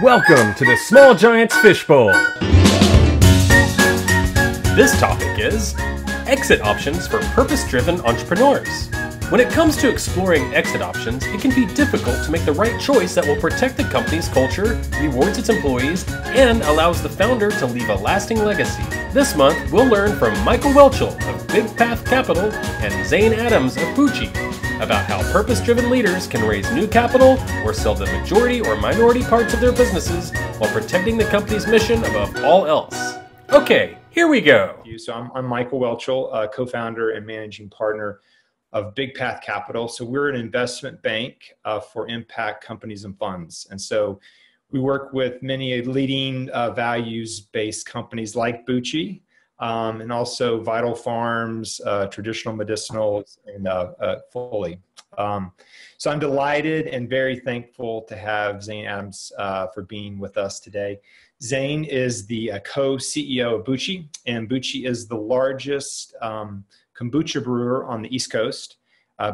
Welcome to the Small Giants Fishbowl. This topic is exit options for purpose-driven entrepreneurs. When it comes to exploring exit options, it can be difficult to make the right choice that will protect the company's culture, rewards its employees, and allows the founder to leave a lasting legacy. This month, we'll learn from Michael Whelchel of Big Path Capital and Zane Adams of Buchi about how purpose-driven leaders can raise new capital or sell the majority or minority parts of their businesses while protecting the company's mission above all else. Okay, here we go. So I'm Michael Whelchel, co-founder and managing partner of Big Path Capital. So we're an investment bank for impact companies and funds. And so we work with many leading values-based companies like Buchi, and also Vital Farms, traditional medicinals, and Foley. So I'm delighted and very thankful to have Zane Adams for being with us today. Zane is the co-CEO of Buchi, and Buchi is the largest kombucha brewer on the East Coast,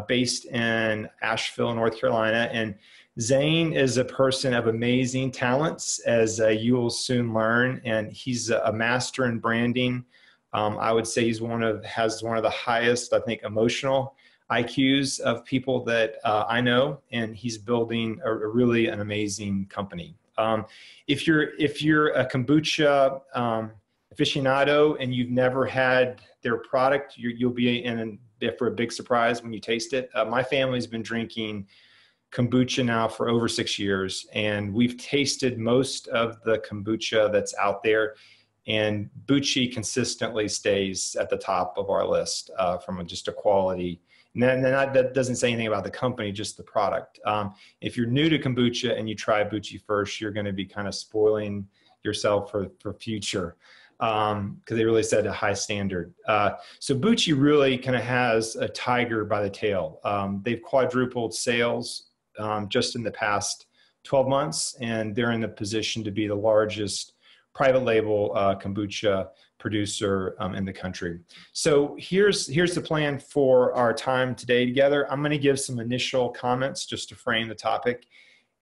based in Asheville, North Carolina. And Zane is a person of amazing talents, as you will soon learn, and he's a master in branding. I would say he's has one of the highest, I think, emotional IQs of people that I know, and he's building really an amazing company. If you're a kombucha aficionado and you've never had their product, you'll be in for a big surprise when you taste it. My family's been drinking kombucha now for over 6 years, and we've tasted most of the kombucha that's out there, and Buchi consistently stays at the top of our list from just a quality. And that doesn't say anything about the company, just the product. If you're new to kombucha and you try Buchi first, you're going to be kind of spoiling yourself for future, because they really set a high standard. So Buchi really kind of has a tiger by the tail. They've quadrupled sales just in the past 12 months, and they're in the position to be the largest private label kombucha producer in the country. So here's the plan for our time today together. I'm going to give some initial comments just to frame the topic,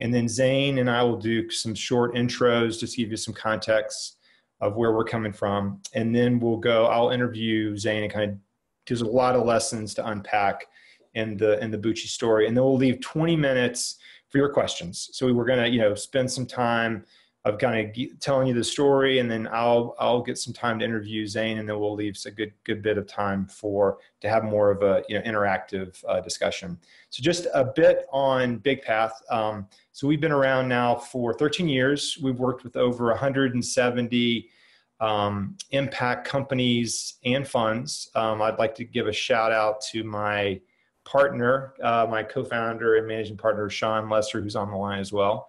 and then Zane and I will do some short intros just to give you some context of where we're coming from, and then I'll interview Zane, and kind of, there's a lot of lessons to unpack in the Buchi story, and then we'll leave 20 minutes for your questions. So we're going to spend some time of kind of telling you the story, and then I'll get some time to interview Zane, and then we'll leave a good bit of time to have more of a interactive discussion. So just a bit on Big Path. So we've been around now for 13 years. We've worked with over 170 impact companies and funds. I'd like to give a shout out to my partner, my co-founder and managing partner, Sean Lesser, who's on the line as well.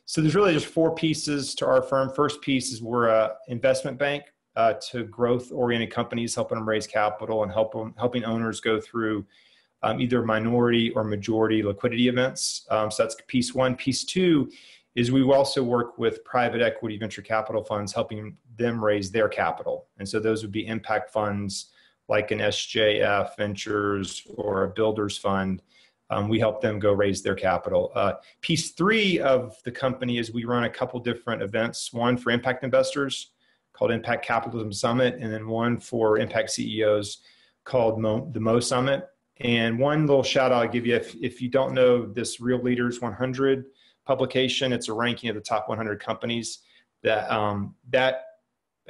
So there's really just 4 pieces to our firm. First piece is we're an investment bank to growth-oriented companies, helping them raise capital and helping owners go through either minority or majority liquidity events. So that's piece 1. Piece 2 is we also work with private equity venture capital funds, helping them raise their capital. And so those would be impact funds like an SJF Ventures or a Builders Fund. We help them go raise their capital. Piece 3 of the company is we run a couple different events, one for impact investors called Impact Capitalism Summit, and then one for impact CEOs called the Mo Summit. And one little shout out I'll give you, if you don't know this Real Leaders 100 publication, it's a ranking of the top 100 companies. That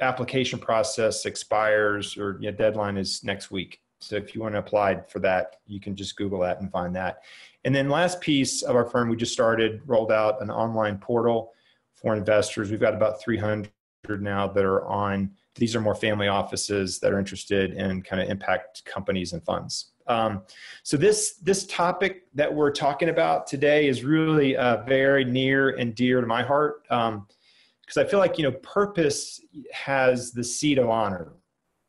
application process expires, or deadline is next week. So if you want to apply for that, you can just Google that and find that. And then last piece of our firm, we just rolled out an online portal for investors. We've got about 300 now that are on. These are more family offices that are interested in kind of impact companies and funds. So this topic that we're talking about today is really very near and dear to my heart, because I feel like purpose has the seat of honor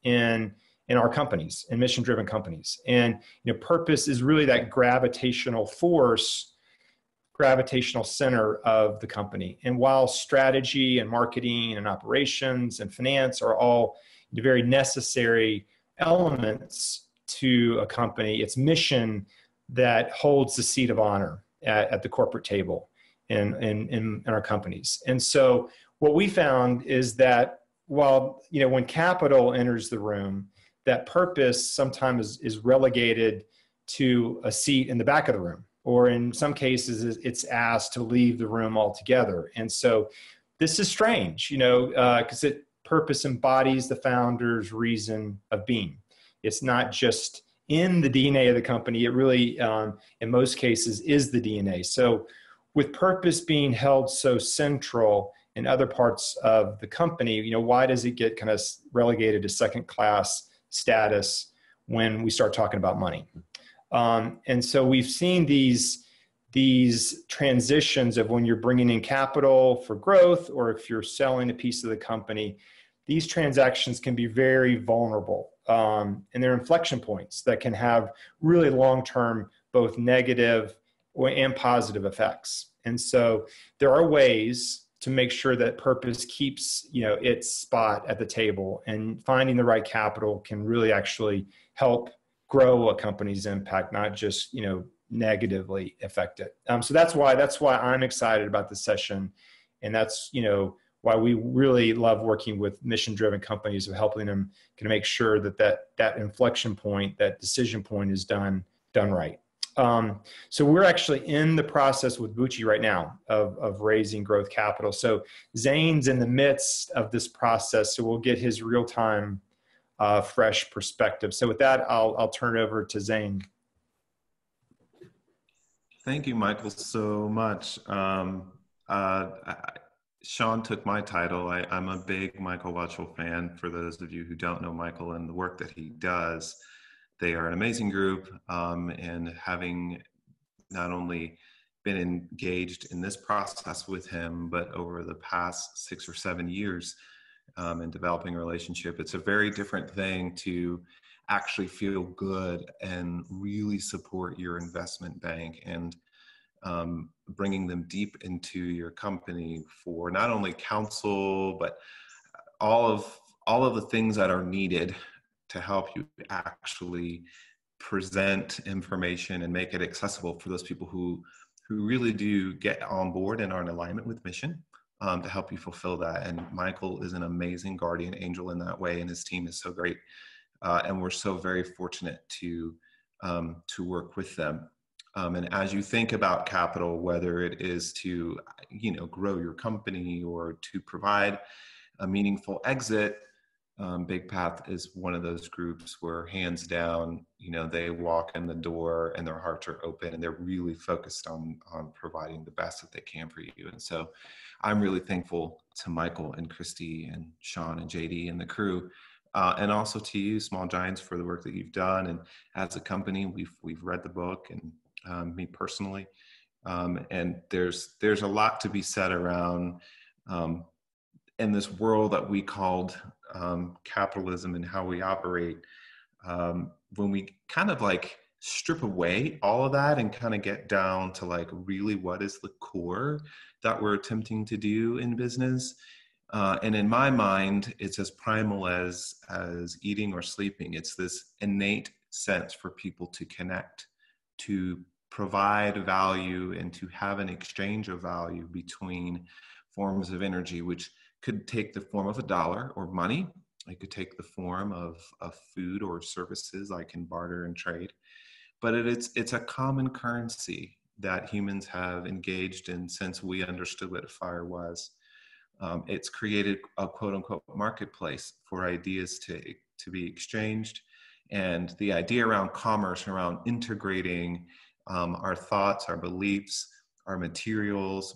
in our companies and mission-driven companies. And purpose is really that gravitational force, gravitational center of the company. And while strategy and marketing and operations and finance are all very necessary elements to a company, it's mission that holds the seat of honor at the corporate table. in our companies. And so what we found is that while, when capital enters the room, that purpose sometimes is relegated to a seat in the back of the room, or in some cases it's asked to leave the room altogether. And so this is strange, because purpose embodies the founder's reason of being. It's not just in the DNA of the company. It really, in most cases, is the DNA. So with purpose being held so central in other parts of the company, why does it get kind of relegated to second class status when we start talking about money? And so we've seen these transitions of when you're bringing in capital for growth, or if you're selling a piece of the company, these transactions can be very vulnerable. And they're inflection points that can have really long-term, both negative and positive effects. And so there are ways to make sure that purpose keeps, its spot at the table, and finding the right capital can really actually help grow a company's impact, not just, negatively affect it. So that's why I'm excited about this session. And that's, why we really love working with mission-driven companies, of helping them kind of make sure that inflection point, that decision point is done right. So we're actually in the process with Buchi right now of raising growth capital. So Zane's in the midst of this process, so we'll get his real-time, fresh perspective. So with that, I'll turn it over to Zane. Thank you, Michael, so much. Sean took my title. I'm a big Michael Whelchel fan. For those of you who don't know Michael and the work that he does, they are an amazing group, and having not only been engaged in this process with him, but over the past 6 or 7 years in developing a relationship, it's a very different thing to actually feel good and really support your investment bank, and bringing them deep into your company for not only counsel, but all of the things that are needed to help you actually present information and make it accessible for those people who really do get on board and are in alignment with mission, to help you fulfill that. And Michael is an amazing guardian angel in that way, and his team is so great. And we're so very fortunate to work with them. And as you think about capital, whether it is to, grow your company or to provide a meaningful exit, Big Path is one of those groups where, hands down, they walk in the door and their hearts are open, and they're really focused on providing the best that they can for you. And so I'm really thankful to Michael and Christy and Sean and JD and the crew, and also to you, Small Giants, for the work that you've done. And as a company, we've read the book, and me personally, and there's a lot to be said around in this world that we called capitalism and how we operate. When we kind of strip away all of that and kind of get down to really what is the core that we're attempting to do in business. And in my mind, it's as primal as eating or sleeping. It's this innate sense for people to connect, to provide value, and to have an exchange of value between forms of energy, which could take the form of a dollar or money. It could take the form of food or services I can barter and trade. But it's a common currency that humans have engaged in since we understood what fire was. It's created a quote unquote marketplace for ideas to be exchanged. And the idea around commerce, around integrating our thoughts, our beliefs, our materials,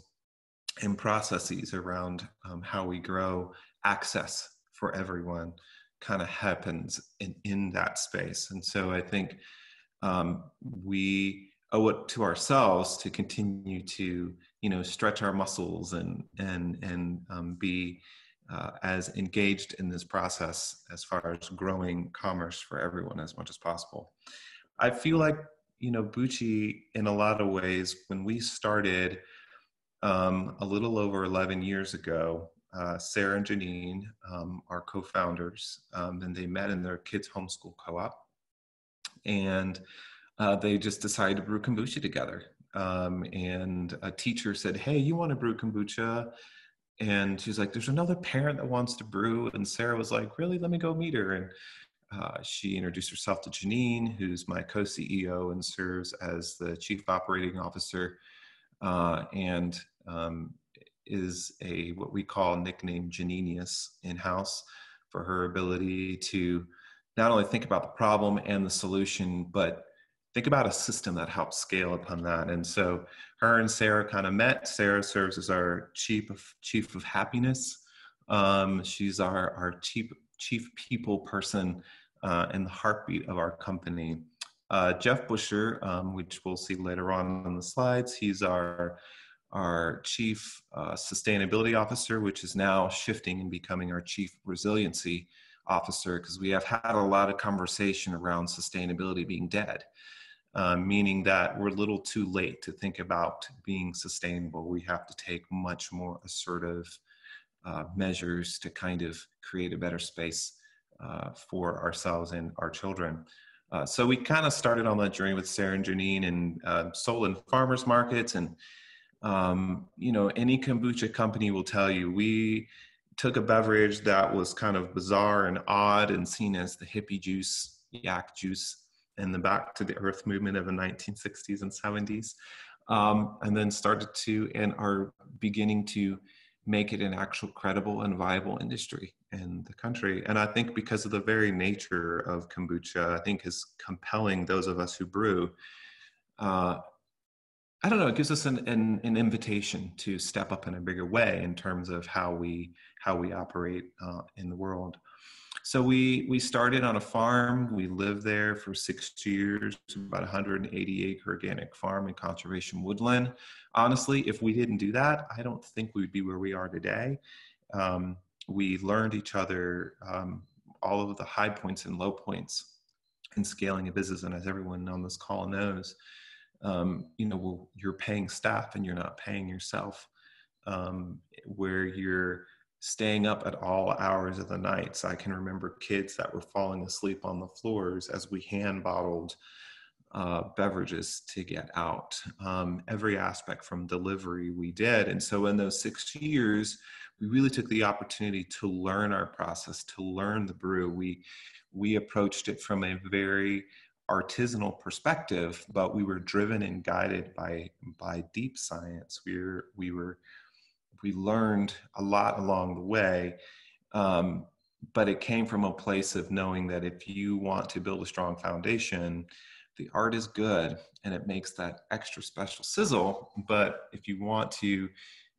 and processes around how we grow access for everyone, kind of happens in that space. And so I think we owe it to ourselves to continue to stretch our muscles and be as engaged in this process as far as growing commerce for everyone as much as possible. I feel like Buchi, in a lot of ways, when we started a little over 11 years ago, Sarah and Janine, our co-founders, and they met in their kids' homeschool co-op, and they just decided to brew kombucha together. and a teacher said, "Hey, you want to brew kombucha?" And she's like, "There's another parent that wants to brew." And Sarah was like, "Really? Let me go meet her." And she introduced herself to Janine, who's my co-CEO and serves as the chief operating officer, and is a what we call nicknamed Janinius in-house for her ability to not only think about the problem and the solution, but think about a system that helps scale upon that. And so her and Sarah kind of met. Sarah serves as our chief of happiness. She's our chief people person and the heartbeat of our company. Jeff Busher, which we'll see later on in the slides, he's our chief sustainability officer, which is now shifting and becoming our chief resiliency officer, because we have had a lot of conversation around sustainability being dead, meaning that we're a little too late to think about being sustainable. We have to take much more assertive measures to kind of create a better space for ourselves and our children. So we kind of started on that journey with Sarah and Janine, and sold in farmers markets. And any kombucha company will tell you, we took a beverage that was kind of bizarre and odd and seen as the hippie juice, yak juice, in the back to the earth movement of the 1960s and 70s, and then started to and are beginning to make it an actual credible and viable industry in the country. And I think because of the very nature of kombucha, I think is compelling those of us who brew. I don't know, it gives us an invitation to step up in a bigger way in terms of how we operate in the world. So we started on a farm. We lived there for 6 years, about 180 acre organic farm in conservation woodland. Honestly, if we didn't do that, I don't think we'd be where we are today. We learned each other, all of the high points and low points in scaling a business. And as everyone on this call knows, you're paying staff and you're not paying yourself, where you're staying up at all hours of the night. So I can remember kids that were falling asleep on the floors as we hand bottled beverages to get out. Every aspect from delivery we did. And so in those 6 years, we really took the opportunity to learn our process, to learn the brew. We approached it from a very artisanal perspective, but we were driven and guided by deep science. We learned a lot along the way, but it came from a place of knowing that if you want to build a strong foundation, the art is good and it makes that extra special sizzle. But if you want to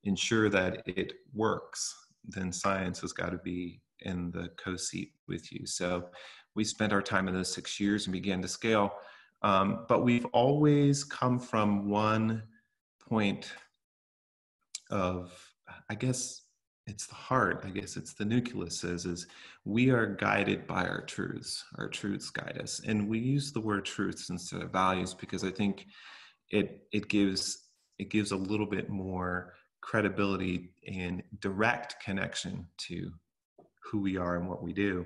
ensure that it works, then science has got to be in the co-seat with you. So we spent our time in those 6 years and began to scale. But we've always come from one point of, I guess it's the heart, I guess it's the nucleus is we are guided by our truths. Our truths guide us. And we use the word truths instead of values because I think it gives a little bit more credibility and direct connection to who we are and what we do.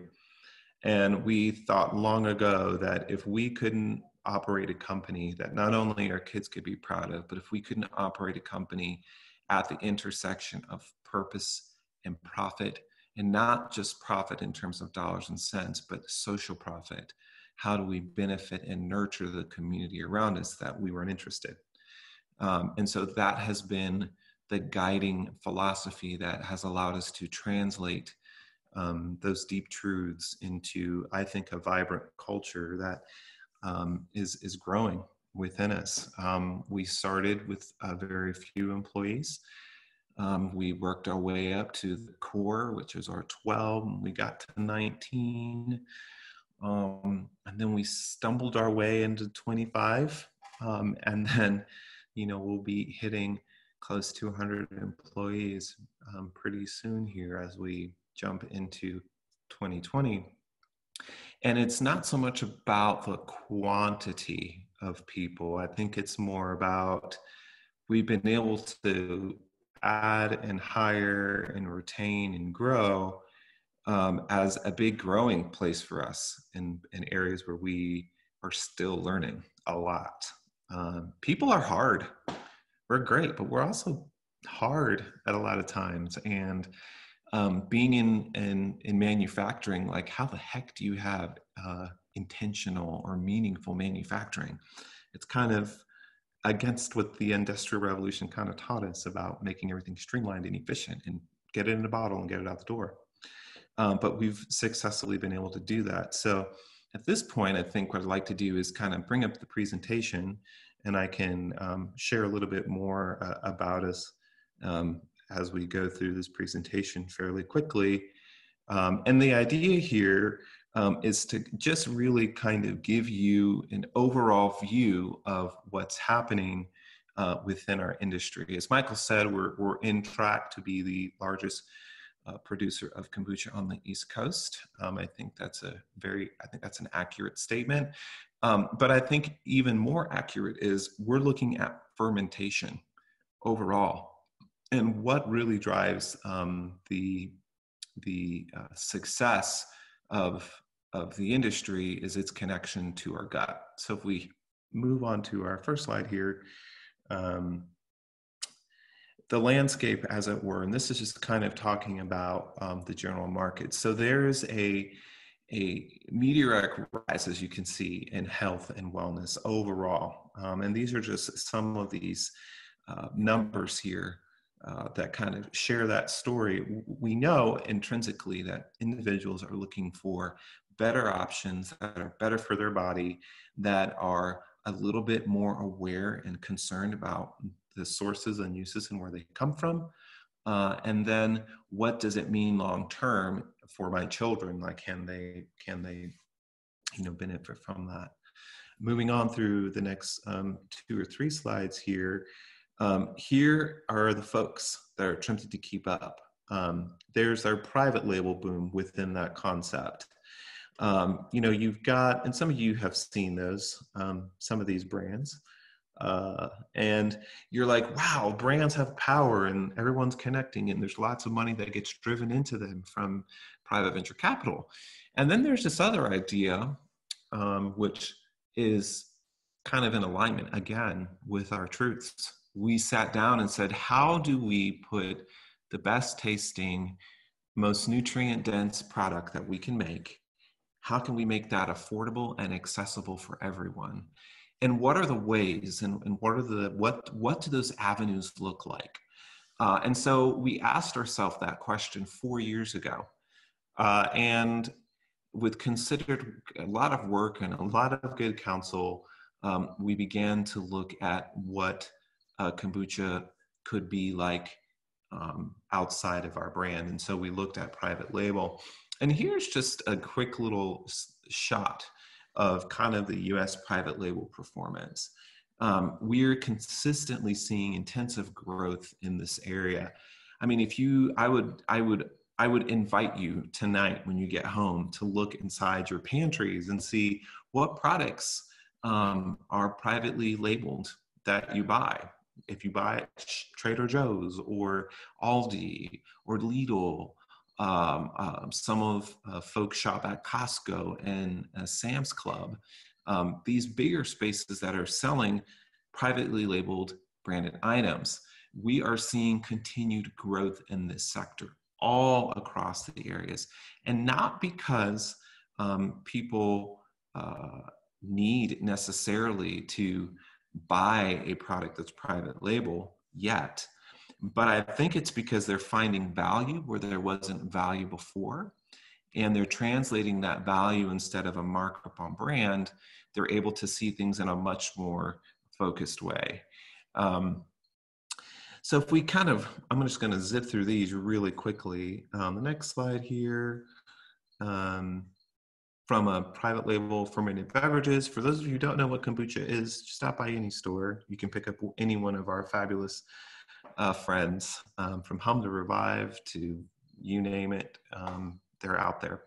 And we thought long ago that if we couldn't operate a company that not only our kids could be proud of, but if we couldn't operate a company at the intersection of purpose and profit, and not just profit in terms of dollars and cents, but social profit, how do we benefit and nurture the community around us, that we weren't interested. And so that has been the guiding philosophy that has allowed us to translate those deep truths into, I think, a vibrant culture that is growing within us. We started with very few employees. We worked our way up to the core, which is our 12, and we got to 19. And then we stumbled our way into 25. And then, we'll be hitting close to 100 employees pretty soon here as we jump into 2020. And it's not so much about the quantity of people. I think it's more about we've been able to add and hire and retain and grow as a big growing place for us in areas where we are still learning a lot. people are hard. We're great, but we're also hard at a lot of times. And being in manufacturing, like how the heck do you have intentional or meaningful manufacturing? It's kind of against what the Industrial Revolution kind of taught us about making everything streamlined and efficient and get it in a bottle and get it out the door. But we've successfully been able to do that. So at this point, I think what I'd like to do is kind of bring up the presentation, and I can share a little bit more about us as we go through this presentation fairly quickly. And the idea here is to just really kind of give you an overall view of what's happening within our industry. As Michael said, we're in track to be the largest producer of kombucha on the East Coast. I think that's an accurate statement. But I think even more accurate is we're looking at fermentation overall. And what really drives the success of the industry is its connection to our gut. So if we move on to our first slide here, the landscape, as it were, and this is just kind of talking about the general market. So there's a meteoric rise, as you can see, in health and wellness overall. And these are just some of these numbers here that kind of share that story. We know intrinsically that individuals are looking for better options that are better for their body, that are a little bit more aware and concerned about the sources and uses and where they come from. And then what does it mean long-term for my children? Like, can they benefit from that? Moving on through the next 2 or 3 slides here. Here are the folks that are attempting to keep up. There's our private label boom within that concept. You've got, and some of you have seen those, some of these brands. And you're like, wow, brands have power and everyone's connecting and there's lots of money that gets driven into them from private venture capital. And then there's this other idea, which is kind of in alignment again with our truths. We sat down and said, how do we put the best tasting, most nutrient dense product that we can make? How can we make that affordable and accessible for everyone? And what are the ways, and what do those avenues look like? And so we asked ourselves that question 4 years ago. And with considered a lot of work and a lot of good counsel, we began to look at what kombucha could be like outside of our brand. And so we looked at private label. And here's just a quick little shot of kind of the US private label performance. We're consistently seeing intensive growth in this area. I mean, I would invite you tonight when you get home to look inside your pantries and see what products are privately labeled that you buy. If you buy at Trader Joe's or Aldi or Lidl, some of folks shop at Costco and Sam's Club. These bigger spaces that are selling privately labeled branded items. We are seeing continued growth in this sector all across the areas. And not because people need necessarily to buy a product that's private label yet. But I think it's because they're finding value where there wasn't value before, and they're translating that value instead of a markup on brand. They're able to see things in a much more focused way. So if we I'm just going to zip through these really quickly. The next slide here, from a private label fermented beverages. For those of you who don't know what kombucha is, just stop by any store. You can pick up any one of our fabulous friends, from Hum to Revive to you name it, they're out there.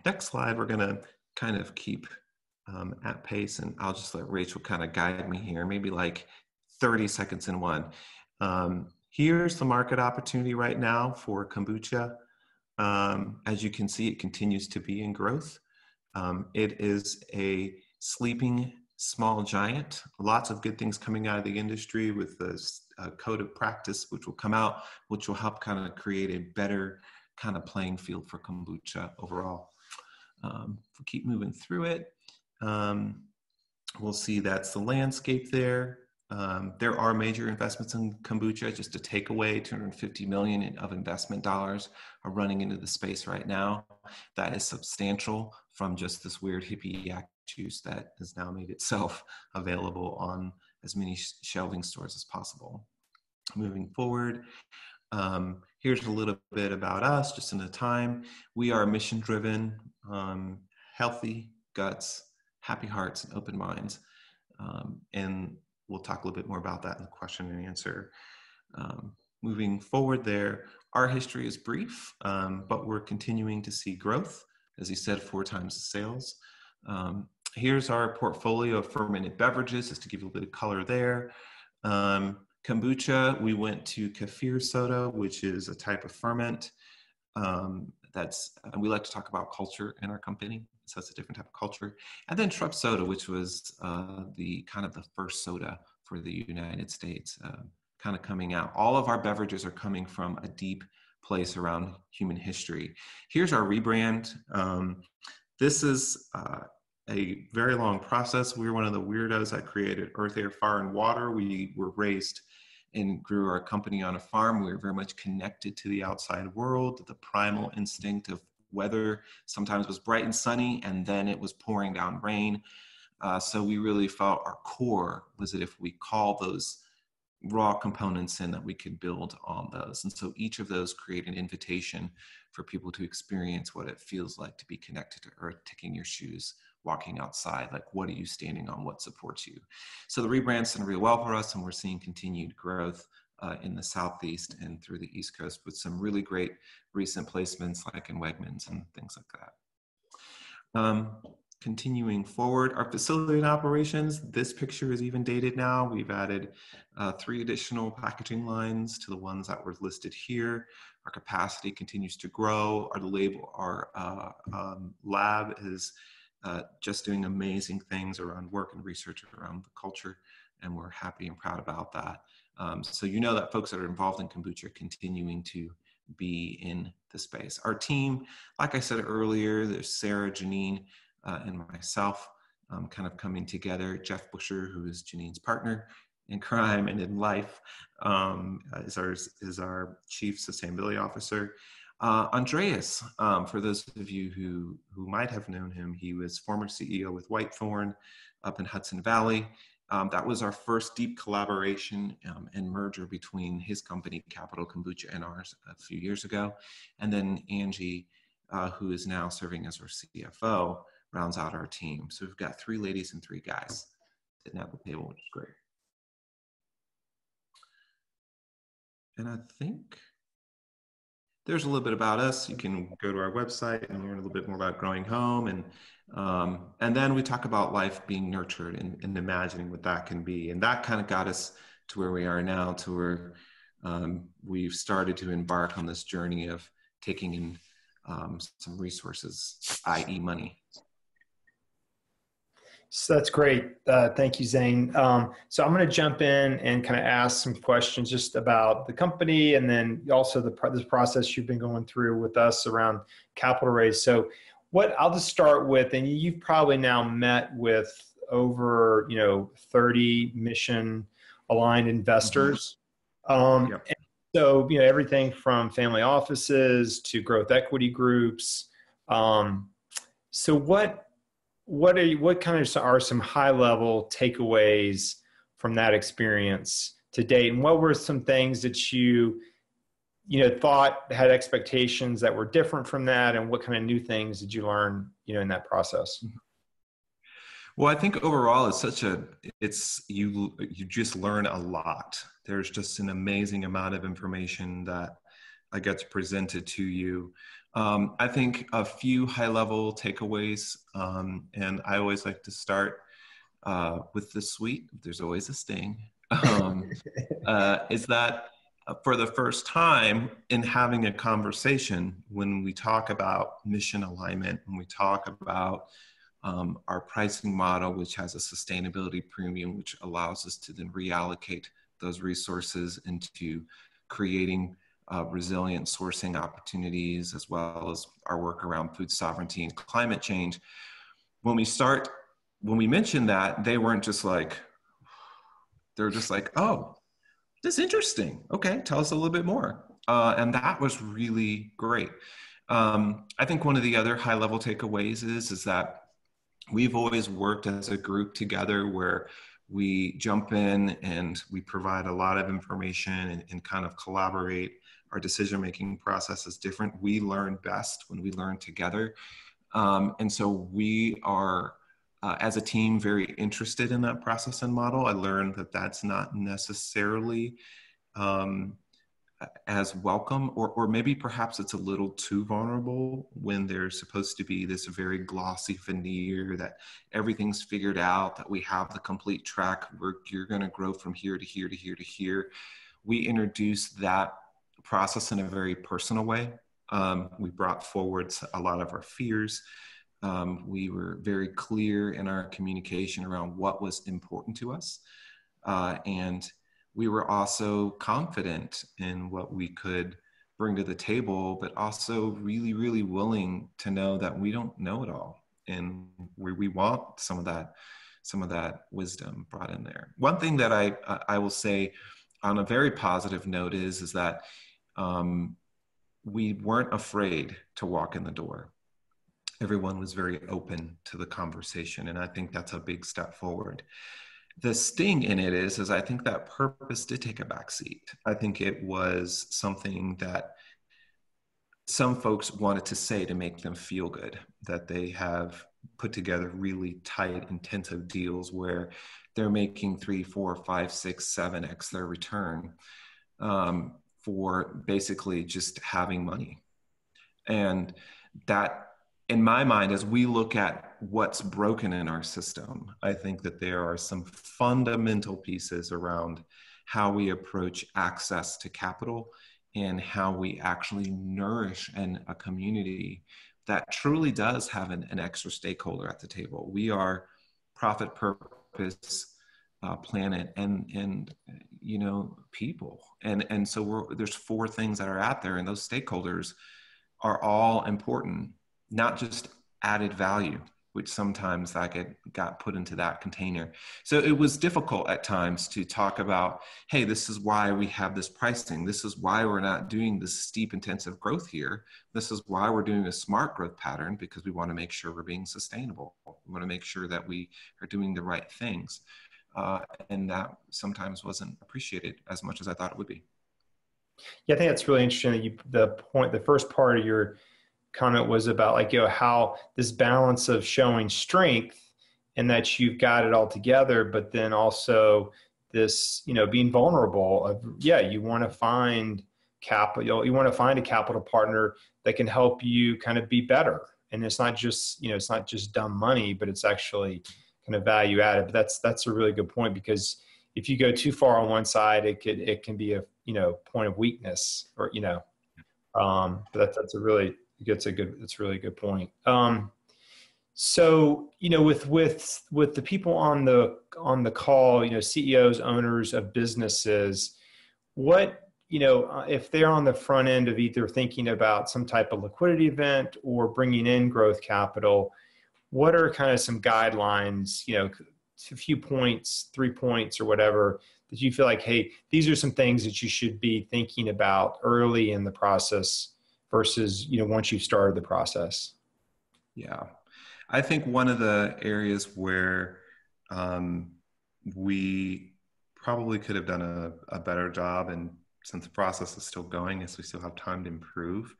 Next slide, we're gonna kind of keep at pace, and I'll just let Rachel kind of guide me here, maybe like 30 seconds in one. Here's the market opportunity right now for kombucha. As you can see, it continues to be in growth. It is a sleeping small giant. Lots of good things coming out of the industry with this code of practice, which will come out, which will help kind of create a better kind of playing field for kombucha overall. If we keep moving through it, we'll see that's the landscape there. There are major investments in kombucha. Just to take away, 250 million of investment dollars are running into the space right now. That is substantial from just this weird hippie yak juice that has now made itself available on as many shelving stores as possible. Moving forward, here's a little bit about us, just in the time. We are mission-driven, healthy guts, happy hearts, and open minds. And we'll talk a little bit more about that in the question and answer. Moving forward there, our history is brief, but we're continuing to see growth. As he said, 4 times the sales. Here's our portfolio of fermented beverages, just to give you a bit of color there. Kombucha, we went to kefir soda, which is a type of ferment. We like to talk about culture in our company, so it's a different type of culture. And then shrub soda, which was the first soda for the United States, kind of coming out. All of our beverages are coming from a deep place around human history. Here's our rebrand. This is a very long process. We were one of the weirdos that created Earth, Air, Fire, and Water. We were raised and grew our company on a farm. We were very much connected to the outside world. The primal instinct of weather sometimes was bright and sunny, and then it was pouring down rain. So we really felt our core was that if we call those raw components in, that we could build on those. And so each of those create an invitation for people to experience what it feels like to be connected to earth, taking your shoes, walking outside. Like, what are you standing on? What supports you? So the rebrand's done really well for us, and we're seeing continued growth in the Southeast and through the East Coast with some really great recent placements like in Wegmans and things like that. Continuing forward, our facility and operations, this picture is even dated now. We've added 3 additional packaging lines to the ones that were listed here. Our capacity continues to grow. Our lab is just doing amazing things around work and research around the culture, and we're happy and proud about that. So you know that folks that are involved in kombucha are continuing to be in the space. Our team, like I said earlier, there's Sarah, Janine, and myself kind of coming together. Jeff Busher, who is Janine's partner in crime and in life, is our chief sustainability officer. Andreas, for those of you who might have known him, he was former CEO with Whitethorn up in Hudson Valley. That was our first deep collaboration and merger between his company, Capital Kombucha, and ours a few years ago. And then Angie, who is now serving as our CFO, rounds out our team. So we've got 3 ladies and 3 guys sitting at the table, which is great. And I think there's a little bit about us. You can go to our website and learn a little bit more about growing home. And then we talk about life being nurtured and imagining what that can be. And that kind of got us to where we are now, to where we've started to embark on this journey of taking in some resources, i.e. money. So that's great. Thank you, Zane. So I'm going to jump in and kind of ask some questions just about the company, and then also this process you've been going through with us around capital raise. So I'll just start with, and you've probably now met with over 30 mission aligned investors. Mm-hmm. Yep. So everything from family offices to growth equity groups. So what kind of are some high level takeaways from that experience to date? And what were some things that you thought had expectations that were different from that? And what kind of new things did you learn, in that process? Well, I think overall you just learn a lot. There's just an amazing amount of information that gets presented to you. I think a few high-level takeaways, and I always like to start with the sweet. There's always a sting. Is that for the first time in having a conversation, when we talk about mission alignment, when we talk about our pricing model, which has a sustainability premium, which allows us to then reallocate those resources into creating resilient sourcing opportunities, as well as our work around food sovereignty and climate change. When we mentioned that, they weren't just like, they're just like, oh, that's interesting. Okay, tell us a little bit more. And that was really great. I think one of the other high level takeaways is that we've always worked as a group together where we jump in and we provide a lot of information and kind of collaborate. Our decision-making process is different. We learn best when we learn together. And so we are, as a team, very interested in that process and model. I learned that that's not necessarily as welcome, or maybe perhaps it's a little too vulnerable when there's supposed to be this very glossy veneer that everything's figured out, that we have the complete track where you're going to grow from here to here to here to here. We introduced that process in a very personal way. We brought forward a lot of our fears. We were very clear in our communication around what was important to us. And we were also confident in what we could bring to the table, but also really, really willing to know that we don't know it all. And we want some of that wisdom brought in there. One thing that I will say on a very positive note is that we weren't afraid to walk in the door. Everyone was very open to the conversation, and I think that's a big step forward. The sting in it is I think that purpose did take a backseat. I think it was something that some folks wanted to say to make them feel good, that they have put together really tight, intensive deals where they're making 3, 4, 5, 6, 7x their return for basically just having money. And that, in my mind, as we look at what's broken in our system, I think that there are some fundamental pieces around how we approach access to capital and how we actually nourish a community that truly does have an extra stakeholder at the table. We are profit, purpose, planet, and people. And so there's 4 things that are out there, and those stakeholders are all important. Not just added value, which sometimes got put into that container. So it was difficult at times to talk about, hey, this is why we have this pricing. This is why we're not doing this steep, intensive growth here. This is why we're doing a smart growth pattern, because we want to make sure we're being sustainable. We want to make sure that we are doing the right things. And that sometimes wasn't appreciated as much as I thought it would be. Yeah, I think that's really interesting that the first part of your comment was about how this balance of showing strength and that you've got it all together, but then also this, being vulnerable of, you want to find capital, you want to find a capital partner that can help you kind of be better. And it's not just, it's not just dumb money, but it's actually kind of value added. But that's a really good point, because if you go too far on one side, it can be a, point of weakness, or, but that's a really good point. So, with the people on the call, CEOs, owners of businesses, what, if they're on the front end of either thinking about some type of liquidity event or bringing in growth capital, what are kind of some guidelines, a few points, 3 points or whatever, that you feel like, hey, these are some things that you should be thinking about early in the process versus, once you've started the process? Yeah. I think one of the areas where we probably could have done a better job, and since the process is still going, as we still have time to improve,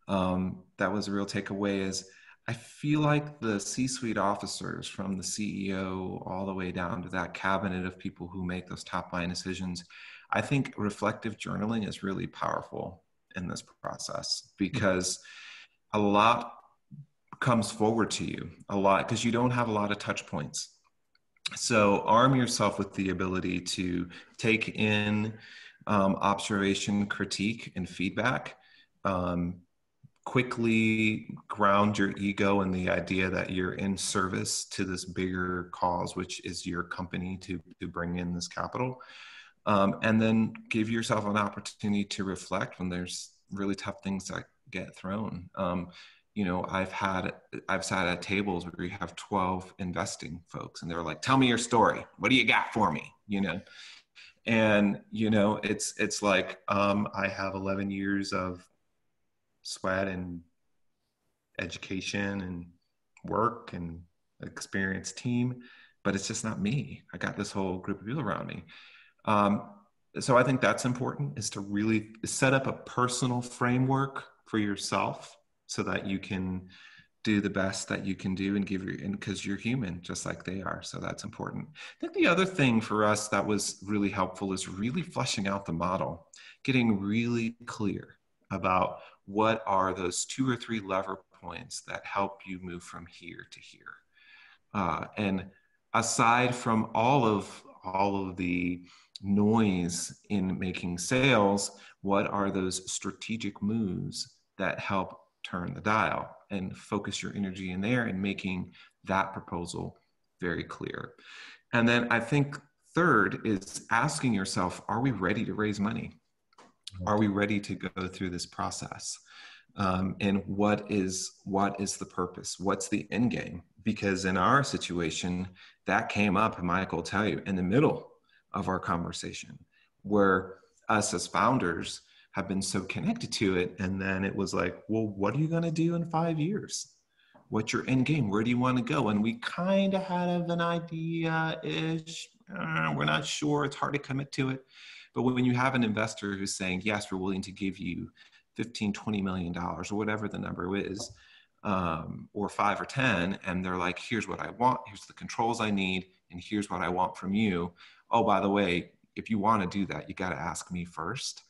that was a real takeaway, is I feel like the C-suite officers, from the CEO all the way down to that cabinet of people who make those top line decisions, I think reflective journaling is really powerful in this process, because a lot comes forward to you, because you don't have a lot of touch points. So arm yourself with the ability to take in observation, critique, and feedback quickly ground your ego in the idea that you're in service to this bigger cause, which is your company to bring in this capital. And then give yourself an opportunity to reflect when there's really tough things that get thrown. You know, I've sat at tables where you have 12 investing folks and they're like, tell me your story. What do you got for me? You know? And, you know, it's like, I have 11 years of sweat and education and work and experienced team, but it's just not me. I got this whole group of people around me. So I think that's important, is to really set up a personal framework for yourself so that you can do the best that you can do and because you're human just like they are. So that's important. I think the other thing for us that was really helpful is really fleshing out the model, getting really clear about what are those 2 or 3 lever points that help you move from here to here. And aside from all of the noise in making sales, what are those strategic moves that help turn the dial and focus your energy in there and making that proposal very clear? And then I think third is asking yourself, are we ready to raise money? Are we ready to go through this process? And what is the purpose? What's the end game? Because in our situation, that came up, and Michael will tell you, in the middle of our conversation, where us as founders have been so connected to it. And then it was like, well, what are you going to do in 5 years? What's your end game? Where do you want to go? And we kind of had an idea-ish. We're not sure. It's hard to commit to it. But when you have an investor who's saying, yes, we're willing to give you $15, $20 million or whatever the number is, or 5 or 10, and they're like, here's what I want, here's the controls I need, and here's what I want from you. Oh, by the way, if you want to do that, you got to ask me first.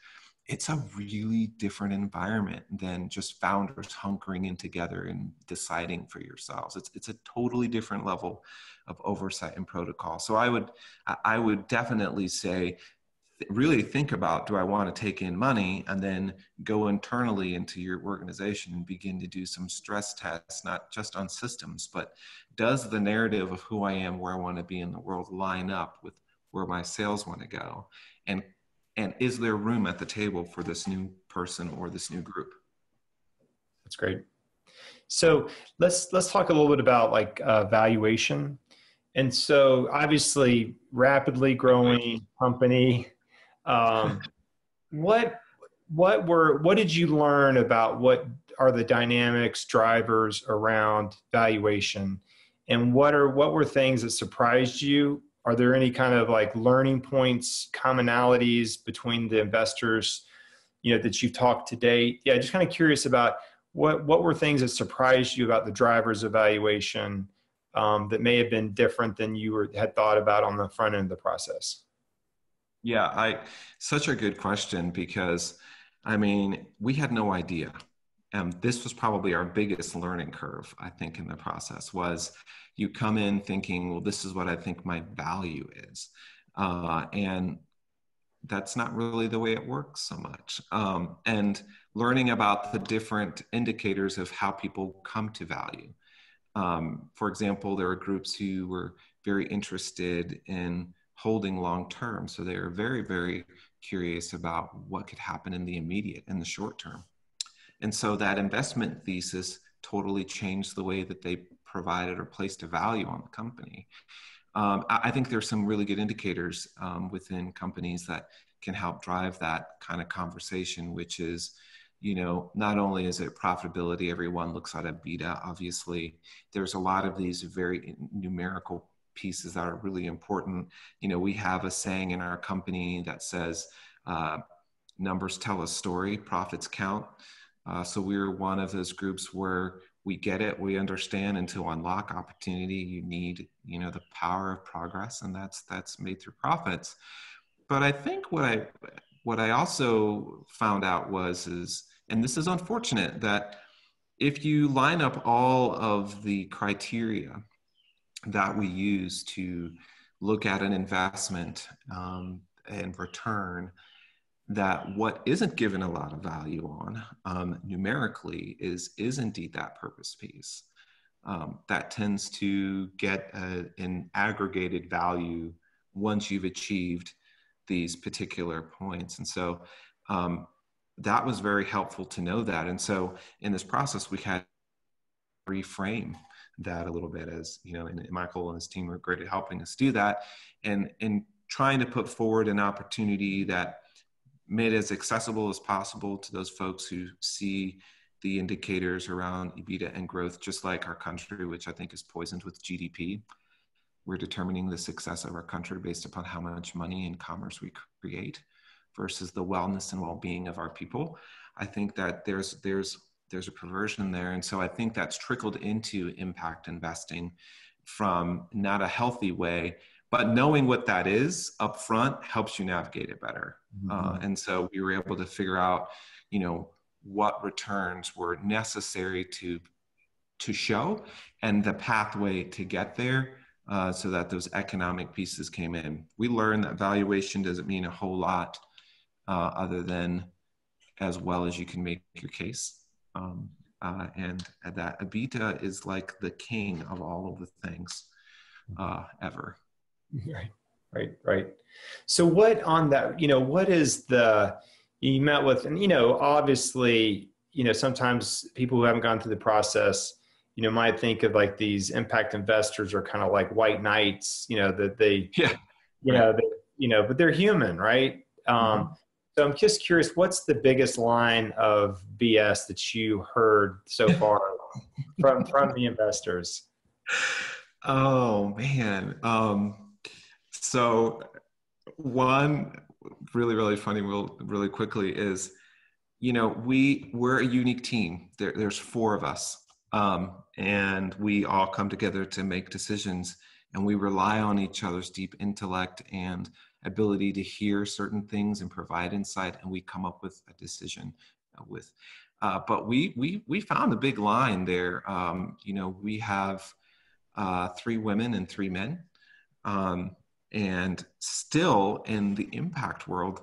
It's a really different environment than just founders hunkering in together and deciding for yourselves. It's a totally different level of oversight and protocol. So I would definitely say, really think about, do I want to take in money, and then go internally into your organization and begin to do some stress tests, not just on systems, but does the narrative of who I am, where I want to be in the world, line up with where my sales want to go? And is there room at the table for this new person or this new group? That's great. So let's talk a little bit about like valuation. And so obviously rapidly growing company. What did you learn about what are the dynamics, drivers around valuation, and what were things that surprised you? Are there any kind of like learning points, commonalities between the investors, you know, that you've talked to date? Yeah, just kind of curious about what were things that surprised you about the drivers of valuation that may have been different than you had thought about on the front end of the process? Yeah, such a good question, because I mean, we had no idea. This was probably our biggest learning curve, I think, in the process. Was you come in thinking, well, this is what I think my value is. And that's not really the way it works so much. And learning about the different indicators of how people come to value. For example, there are groups who were very interested in holding long term. So they are very, very curious about what could happen in the immediate, in the short term. And so that investment thesis totally changed the way that they provided or placed a value on the company. I think there's some really good indicators within companies that can help drive that kind of conversation, which is, you know, not only is it profitability, everyone looks at EBITDA, obviously. There's a lot of these very numerical pieces that are really important. You know, we have a saying in our company that says, numbers tell a story, profits count. So we're one of those groups where we get it, we understand, and to unlock opportunity, you need, you know, the power of progress, and that's made through profits. But I think what I also found out is, and this is unfortunate, that if you line up all of the criteria that we use to look at an investment and return, that what isn't given a lot of value on numerically is indeed that purpose piece. That tends to get an aggregated value once you've achieved these particular points. And so that was very helpful to know that. And so in this process, we had to reframe that a little bit, as you know, and Michael and his team were great at helping us do that, and trying to put forward an opportunity that made it as accessible as possible to those folks who see the indicators around EBITDA and growth, just like our country, which I think is poisoned with GDP. We're determining the success of our country based upon how much money and commerce we create versus the wellness and well-being of our people. I think that there's a perversion there. And so I think that's trickled into impact investing from not a healthy way, but knowing what that is up front helps you navigate it better. Mm-hmm. And so we were able to figure out, you know, what returns were necessary to show and the pathway to get there, so that those economic pieces came in. We learned that valuation doesn't mean a whole lot other than as well as you can make your case. And that EBITDA is like the king of all of the things ever. Right. So what on that, you know, what is you met with, and, you know, obviously, you know, sometimes people who haven't gone through the process, you know, might think of like these impact investors are kind of like white knights, you know, that they, but they're human, right? Mm-hmm. So I'm just curious, what's the biggest line of BS that you heard so far from the investors? Oh man. So one really, really funny, really quickly is, you know, we're a unique team. There's 4 of us. And we all come together to make decisions, and we rely on each other's deep intellect and ability to hear certain things and provide insight, and we come up with a decision but we found a big line there. You know, we have 3 women and 3 men, and still in the impact world,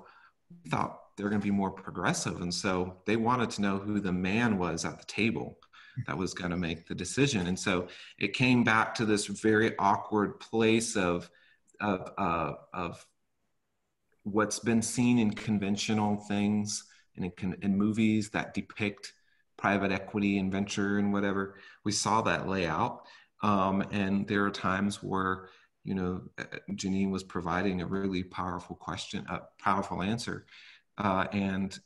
we thought they're going to be more progressive, and so they wanted to know who the man was at the table that was going to make the decision. And so it came back to this very awkward place of what's been seen in conventional things and in movies that depict private equity and venture and whatever. We saw that lay out. And there are times where, you know, Janine was providing a really powerful question, a powerful answer. And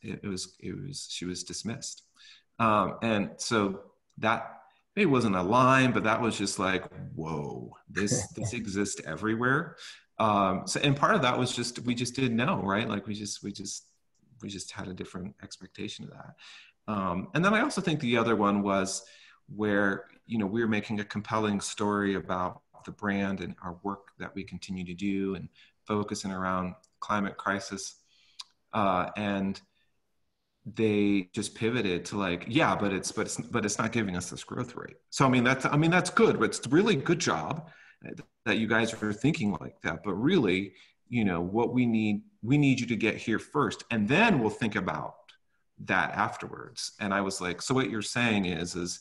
she was dismissed. And so that maybe wasn't a line, but that was just like, whoa, this exists everywhere. And part of that was just, we just didn't know, right? Like we just had a different expectation of that. And then I also think the other one was where, you know, we were making a compelling story about the brand and our work that we continue to do and focusing around climate crisis. And they just pivoted to like, yeah, but it's not giving us this growth rate. So that's good, but it's really good job that you guys are thinking like that. But really, you know, what we need you to get here first, and then we'll think about that afterwards. And I was like, so what you're saying is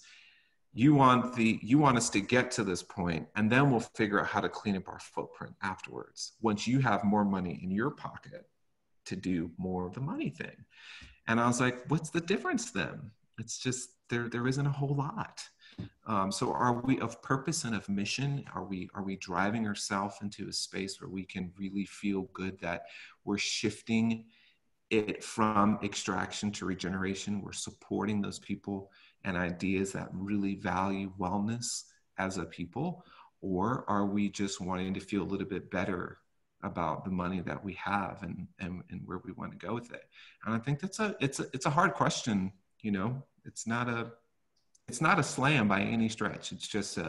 you want us to get to this point, and then we'll figure out how to clean up our footprint afterwards, once you have more money in your pocket to do more of the money thing. And I was like, what's the difference then? It's just, there isn't a whole lot. So are we of purpose and of mission? Are we driving ourselves into a space where we can really feel good that we're shifting it from extraction to regeneration? We're supporting those people and ideas that really value wellness as a people? Or are we just wanting to feel a little bit better about the money that we have and where we want to go with it? And I think it's a hard question. You know, it's not a slam by any stretch. It's just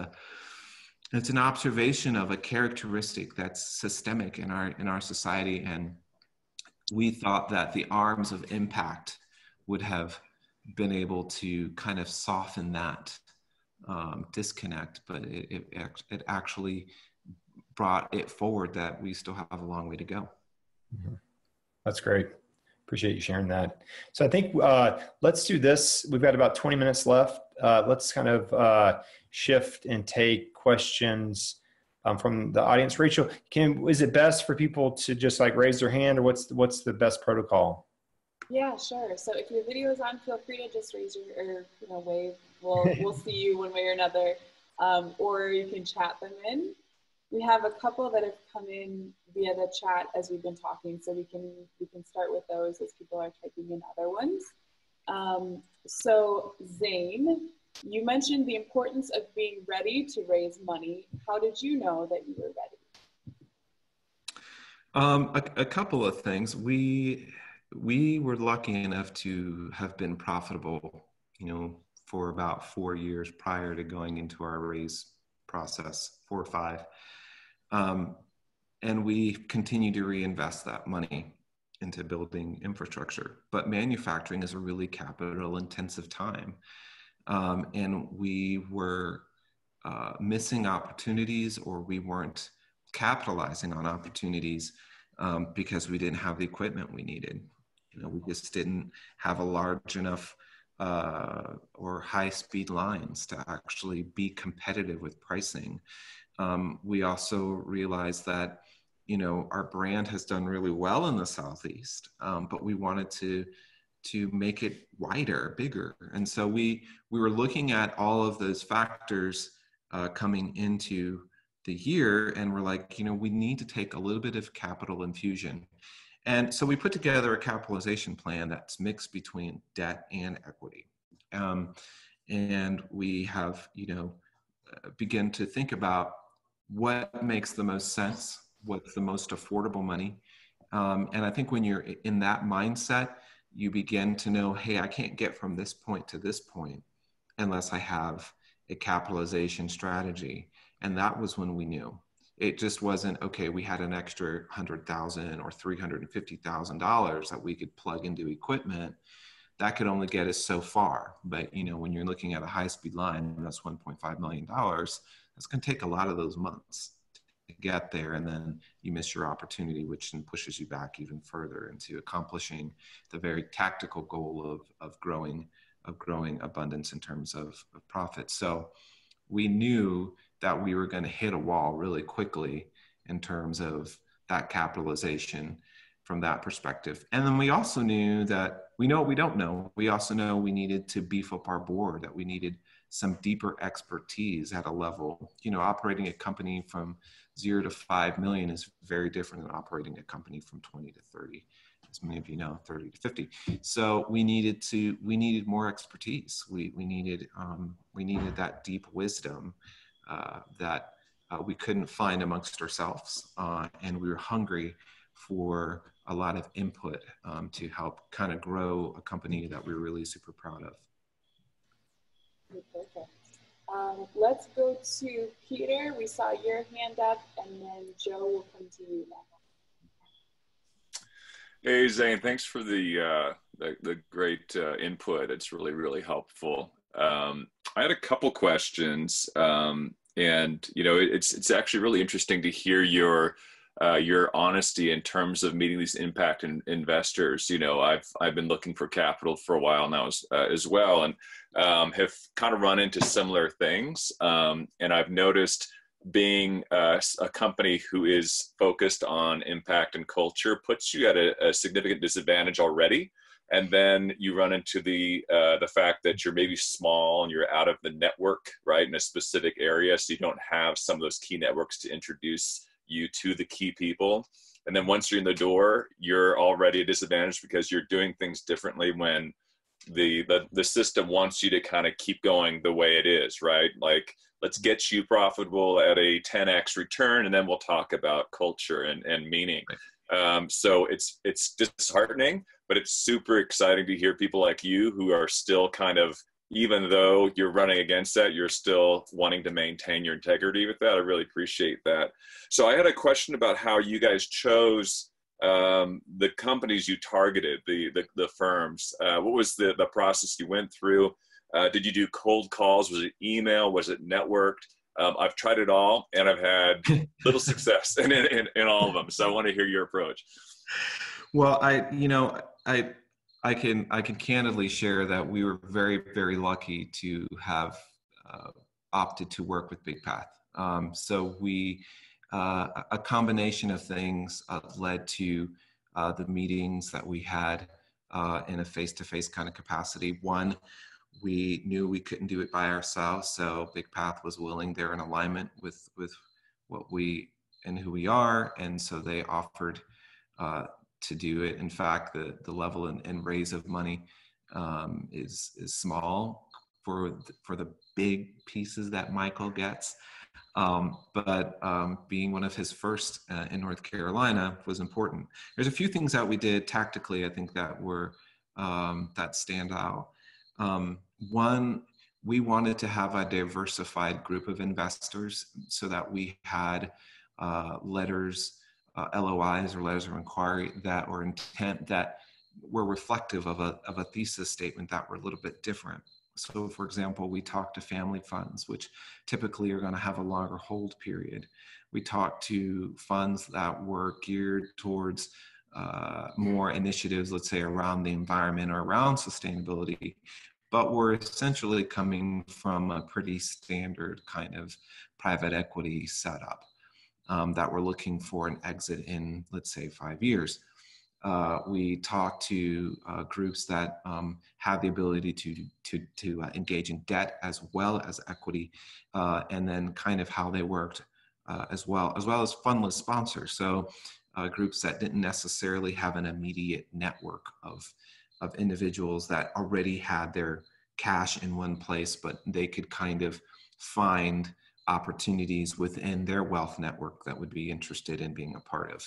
it's an observation of a characteristic that's systemic in our society. And we thought that the arms of impact would have been able to kind of soften that disconnect, but it actually brought it forward that we still have a long way to go. Mm-hmm. That's great. Appreciate you sharing that. So I think let's do this. We've got about 20 minutes left. Let's kind of shift and take questions from the audience. Rachel, is it best for people to just like raise their hand, or what's the best protocol? Yeah, sure. So if your video is on, feel free to just raise your, or wave. We'll see you one way or another, or you can chat them in. We have a couple that have come in via the chat as we've been talking, so we can start with those as people are typing in other ones. So Zane, you mentioned the importance of being ready to raise money. How did you know that you were ready? A couple of things. We were lucky enough to have been profitable, for about 4 years prior to going into our raise process, 4 or 5. And we continue to reinvest that money into building infrastructure. But manufacturing is a really capital intensive time. And we were missing opportunities, or we weren't capitalizing on opportunities because we didn't have the equipment we needed. We just didn't have a large enough or high-speed lines to actually be competitive with pricing. We also realized that, our brand has done really well in the Southeast, but we wanted to make it wider, bigger. And so we were looking at all of those factors coming into the year, and we're like, we need to take a little bit of capital infusion. And so we put together a capitalization plan that's mixed between debt and equity. And we have, begin to think about what makes the most sense, what's the most affordable money. And I think when you're in that mindset, you begin to know, hey, I can't get from this point to this point unless I have a capitalization strategy. And that was when we knew. It just wasn't, okay, we had an extra $100,000 or $350,000 that we could plug into equipment. That could only get us so far. But, when you're looking at a high-speed line, that's $1.5 million, that's going to take a lot of those months to get there. And then you miss your opportunity, which then pushes you back even further into accomplishing the very tactical goal of growing abundance in terms of profit. So we knew that we were going to hit a wall really quickly in terms of that capitalization from that perspective. And then we also knew that we know what we don't know. We also know we needed to beef up our board, that we needed some deeper expertise at a level. Operating a company from 0 to 5 million is very different than operating a company from 20 to 30, as many of you know, 30 to 50. So we needed more expertise. We needed that deep wisdom that we couldn't find amongst ourselves, and we were hungry for a lot of input to help kind of grow a company that we're really super proud of. Perfect. Let's go to Peter. We saw your hand up, and then Joe will come to you next. Hey, Zane, thanks for the great input. It's really, really helpful. I had a couple questions. And it's actually really interesting to hear your honesty in terms of meeting these impact investors. I've been looking for capital for a while now as well, and have kind of run into similar things. And I've noticed being a company who is focused on impact and culture puts you at a significant disadvantage already. And then you run into the fact that you're maybe small and you're out of the network, right, in a specific area. So you don't have some of those key networks to introduce you to the key people. And then once you're in the door, you're already at a disadvantage because you're doing things differently when the system wants you to kind of keep going the way it is, right? Like, let's get you profitable at a 10x return, and then we'll talk about culture and meaning. So it's disheartening, but it's super exciting to hear people like you who are still kind of, even though you're running against that, you're still wanting to maintain your integrity with that. I really appreciate that. So I had a question about how you guys chose the companies you targeted, the firms. What was the process you went through? Did you do cold calls? Was it email? Was it networked? I've tried it all, and I've had little success in all of them. So I want to hear your approach. Well, I can candidly share that we were very, very lucky to have opted to work with Big Path. So a combination of things led to the meetings that we had in a face-to-face kind of capacity. One, we knew we couldn't do it by ourselves, so Big Path was willing. They're in alignment with what we and who we are, and so they offered to do it. In fact, the level and raise of money is small for the big pieces that Michael gets. But being one of his first in North Carolina was important. There's a few things that we did tactically, I think, that were that stand out. One, we wanted to have a diversified group of investors so that we had letters, LOIs or letters of inquiry that were intent that were reflective of a thesis statement that were a little bit different. So, for example, we talked to family funds, which typically are going to have a longer hold period. We talked to funds that were geared towards more initiatives, let's say, around the environment or around sustainability, but were essentially coming from a pretty standard kind of private equity setup that were looking for an exit in, let's say, 5 years. We talked to groups that have the ability to engage in debt as well as equity, and then kind of how they worked as well as fundless sponsors. So groups that didn't necessarily have an immediate network of individuals that already had their cash in one place, but they could kind of find opportunities within their wealth network that would be interested in being a part of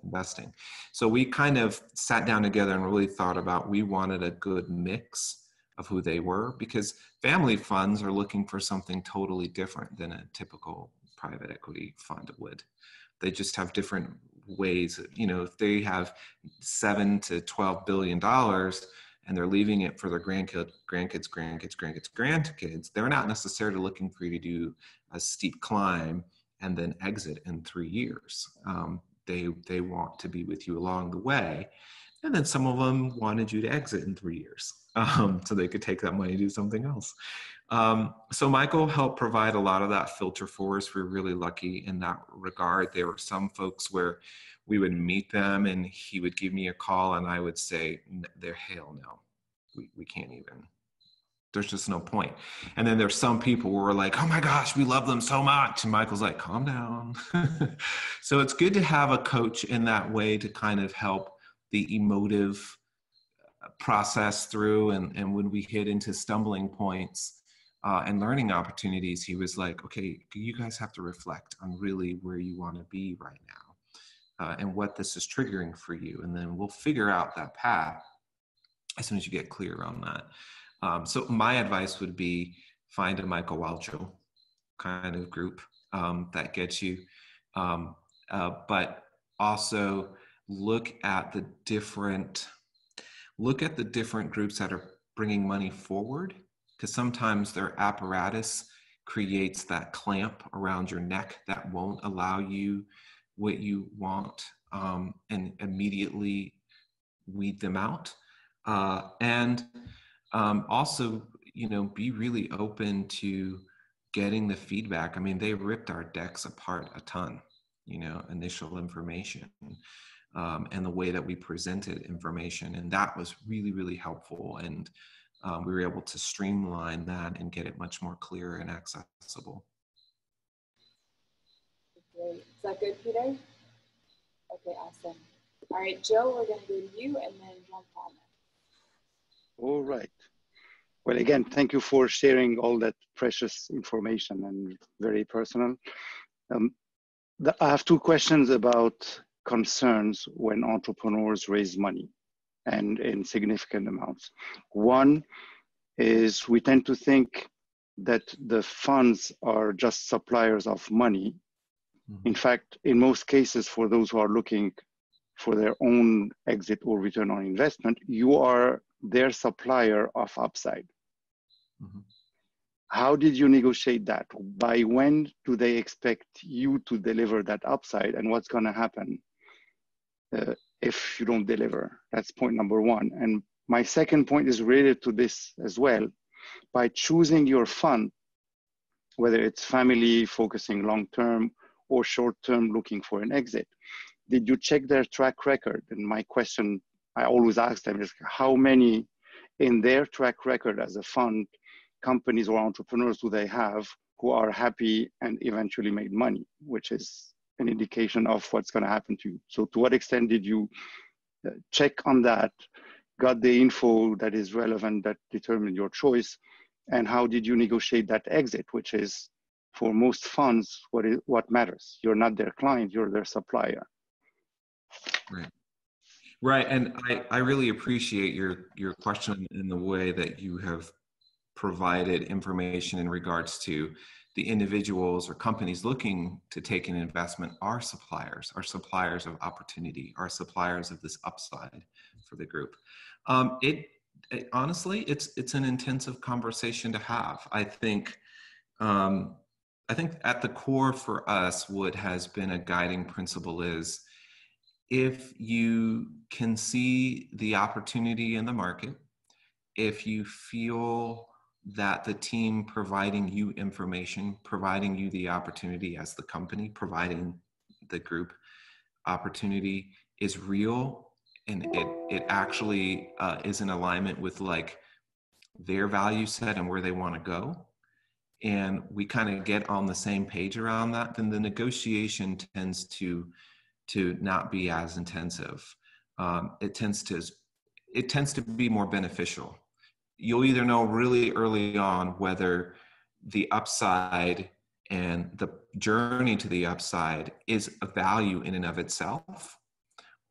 investing. So we kind of sat down together and really thought about, we wanted a good mix of who they were, because family funds are looking for something totally different than a typical private equity fund would. They just have different ways. You know, if they have $7 to $12 billion and they're leaving it for their grandkids, they're not necessarily looking for you to do a steep climb and then exit in 3 years. They want to be with you along the way. And then some of them wanted you to exit in 3 years so they could take that money and do something else. So Michael helped provide a lot of that filter for us. We're really lucky in that regard. There were some folks where we would meet them and he would give me a call and I would say, they're hell no, we can't even, there's just no point. And then there's some people where we're like, oh my gosh, we love them so much. And Michael's like, calm down. So it's good to have a coach in that way to kind of help the emotive process through. And when we hit into stumbling points and learning opportunities, he was like, okay, you guys have to reflect on really where you want to be right now. And what this is triggering for you. And then we'll figure out that path as soon as you get clear on that. So my advice would be find a Michael Whelchel kind of group that gets you, but also look at the different groups that are bringing money forward, because sometimes their apparatus creates that clamp around your neck that won't allow you what you want, and immediately weed them out. And also, you know, be really open to getting the feedback. I mean, they ripped our decks apart a ton, you know, initial information, and the way that we presented information. And that was really, really helpful. And we were able to streamline that and get it much more clear and accessible. Great. Is that good, Peter? Okay, awesome. All right, Joe, we're going to go to you and then John Paul. All right. Well, again, thank you for sharing all that precious information and very personal. I have two questions about concerns when entrepreneurs raise money and in significant amounts. One is we tend to think that the funds are just suppliers of money. In fact, in most cases, for those who are looking for their own exit or return on investment, you are their supplier of upside. How did you negotiate that? By when do they expect you to deliver that upside, and what's going to happen if you don't deliver. That's point number one. And my second point is related to this as well. By choosing your fund, whether it's family focusing long-term or short-term looking for an exit, did you check their track record? And my question I always ask them is, how many in their track record as a fund, companies or entrepreneurs do they have who are happy and eventually made money, which is an indication of what's going to happen to you. So to what extent did you check on that, got the info that is relevant, that determined your choice, and how did you negotiate that exit, which is, for most funds, what matters. You're not their client, you're their supplier. Right. Right. And I really appreciate your question in the way that you have provided information in regards to the individuals or companies looking to take an investment are suppliers of opportunity, are suppliers of this upside for the group. Honestly, it's an intensive conversation to have. I think at the core for us, what has been a guiding principle is, if you can see the opportunity in the market, if you feel that the team providing you information, providing you the opportunity as the company, providing the group opportunity is real, and it actually is in alignment with like their value set and where they want to go, and we kind of get on the same page around that, then the negotiation tends to not be as intensive. It tends to be more beneficial. You'll either know really early on whether the upside and the journey to the upside is a value in and of itself,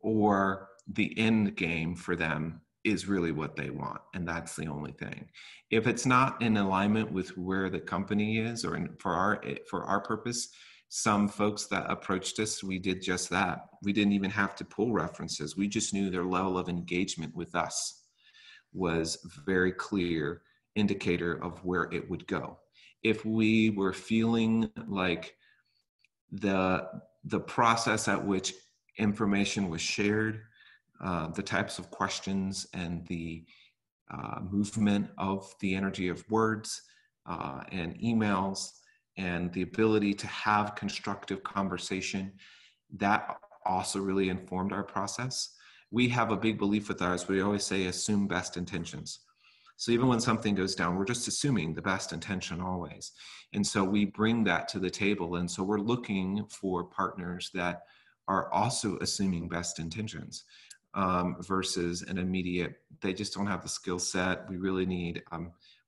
or the end game for them is really what they want, and that's the only thing. If it's not in alignment with where the company is, or for our purpose, some folks that approached us, we did just that. We didn't even have to pull references. We just knew their level of engagement with us was very clear indicator of where it would go. If we were feeling like the process at which information was shared, the types of questions and the movement of the energy of words and emails, and the ability to have constructive conversation, that also really informed our process. We have a big belief with ours. We always say, assume best intentions. So even when something goes down, we're just assuming the best intention always. And so we bring that to the table. And so we're looking for partners that are also assuming best intentions versus an immediate, they just don't have the skill set. We really need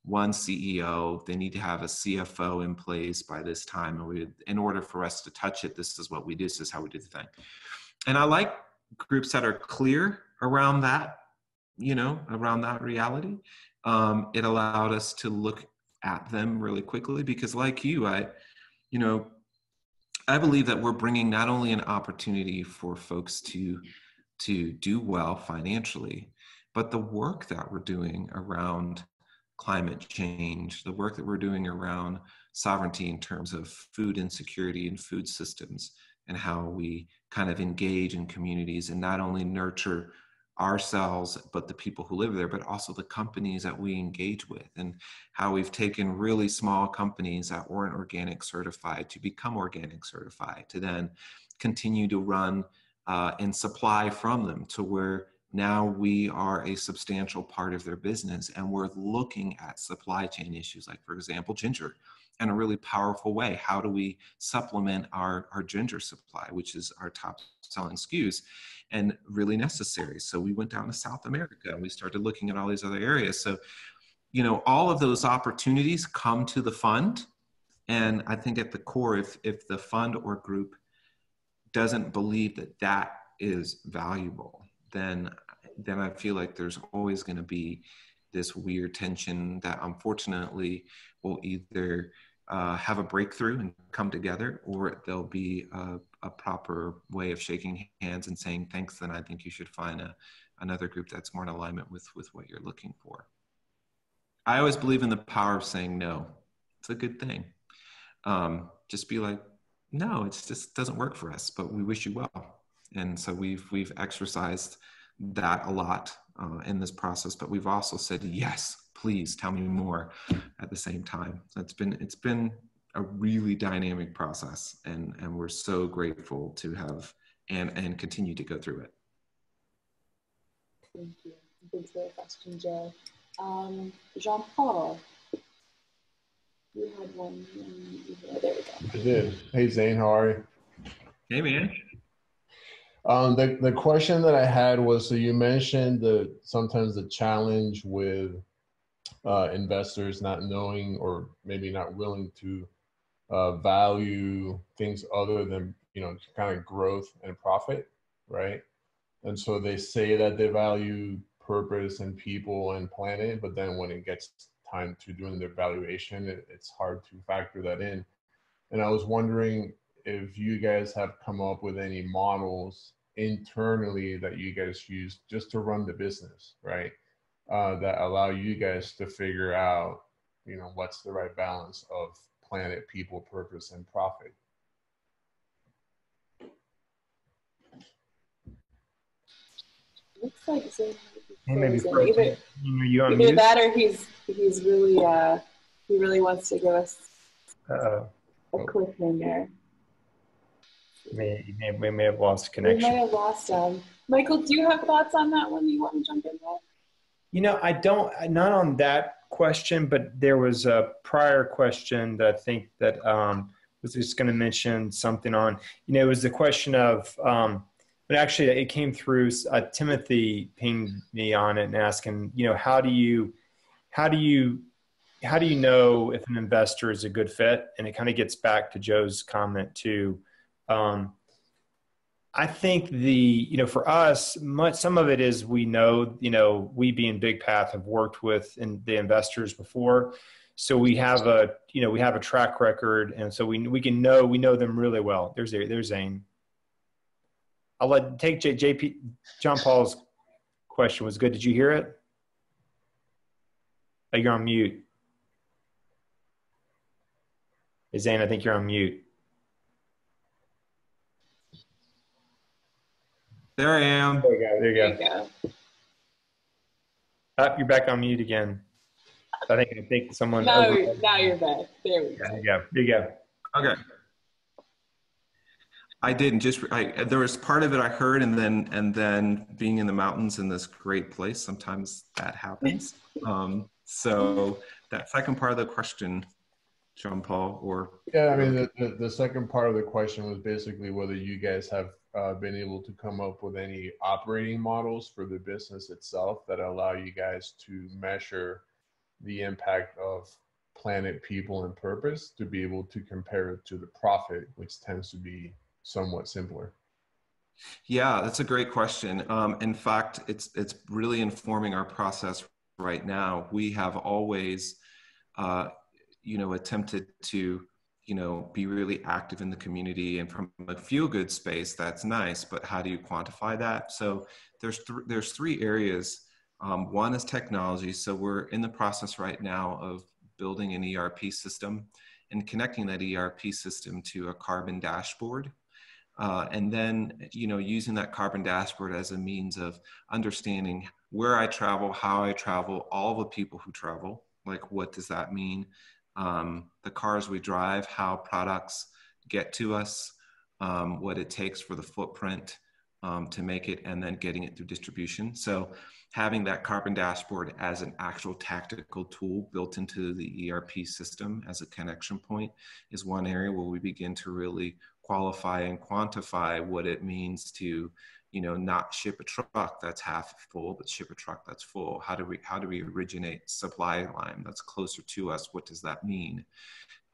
one CEO, they need to have a CFO in place by this time. And in order for us to touch it, this is what we do, this is how we do the thing. And I like groups that are clear around that, around that reality. It allowed us to look at them really quickly, because like you, I believe that we're bringing not only an opportunity for folks to do well financially, but the work that we're doing around climate change, the work that we're doing around sovereignty in terms of food insecurity and food systems, and how we kind of engage in communities and not only nurture ourselves, but the people who live there, but also the companies that we engage with, and how we've taken really small companies that weren't organic certified to become organic certified, to then continue to run and supply from them to where now we are a substantial part of their business, and we're looking at supply chain issues, like, for example, ginger, in a really powerful way. How do we supplement our ginger supply, which is our top selling SKUs, and really necessary? So we went down to South America and we started looking at all these other areas. So, all of those opportunities come to the fund. And I think at the core, if the fund or group doesn't believe that that is valuable, then I feel like there's always going to be this weird tension that unfortunately will either have a breakthrough and come together, or there'll be a proper way of shaking hands and saying thanks. Then I think you should find another group that's more in alignment with what you're looking for. I always believe in the power of saying no. It's a good thing. Just be like, no, it just doesn't work for us, but we wish you well. And so we've exercised that a lot in this process, but we've also said, yes, please tell me more at the same time. So it's been a really dynamic process, and we're so grateful to have and continue to go through it. Thank you. Thanks for the question, Joe. Jean-Paul, you had one. There we go. I did. Hey, Zane, how are you? Hey, man. The question that I had was, so you mentioned sometimes the challenge with investors not knowing or maybe not willing to value things other than, kind of growth and profit, right? And so they say that they value purpose and people and planet, but then when it gets time to doing their valuation, it's hard to factor that in. And I was wondering if you guys have come up with any models internally that you guys use just to run the business, right? That allow you guys to figure out, what's the right balance of planet, people, purpose, and profit. Looks like Zane Maybe either that or he's really he really wants to give us a cliffhanger. We may have lost connection. We may have lost him. Michael, do you have thoughts on that one you want to jump in with? I don't, not on that question, but there was a prior question that I think that was just going to mention something on, it was the question of, but actually it came through, Timothy pinged me on it and asking, how do you know if an investor is a good fit? And it kind of gets back to Joe's comment too. I think for us, some of it is we we being Big Path have worked with the investors before. So we have a track record. And so we know them really well. There's Zane. I'll take John Paul's question was good. Did you hear it? Oh, you're on mute. Hey, Zane, I think you're on mute. There I am. There you go. Oh, you're back on mute again. I think someone. Now you're back. There we go. There you go. Okay. I didn't there was part of it I heard, and then being in the mountains in this great place, sometimes that happens. So that second part of the question, Jean Paul, or yeah, I mean the second part of the question was basically whether you guys have been able to come up with any operating models for the business itself that allow you guys to measure the impact of planet, people, and purpose to be able to compare it to the profit, which tends to be somewhat simpler. Yeah, that's a great question. In fact, it's really informing our process right now. We have always, attempted to, be really active in the community, and from a feel-good space, that's nice. But how do you quantify that? So there's three areas. One is technology. So we're in the process right now of building an ERP system and connecting that ERP system to a carbon dashboard. And then, using that carbon dashboard as a means of understanding where I travel, how I travel, all the people who travel, like what does that mean? The cars we drive, how products get to us, what it takes for the footprint to make it, and then getting it through distribution. So having that carbon dashboard as an actual tactical tool built into the ERP system as a connection point is one area where we begin to really qualify and quantify what it means to, not ship a truck that's half full, but ship a truck that's full. How do we originate supply line that's closer to us? What does that mean?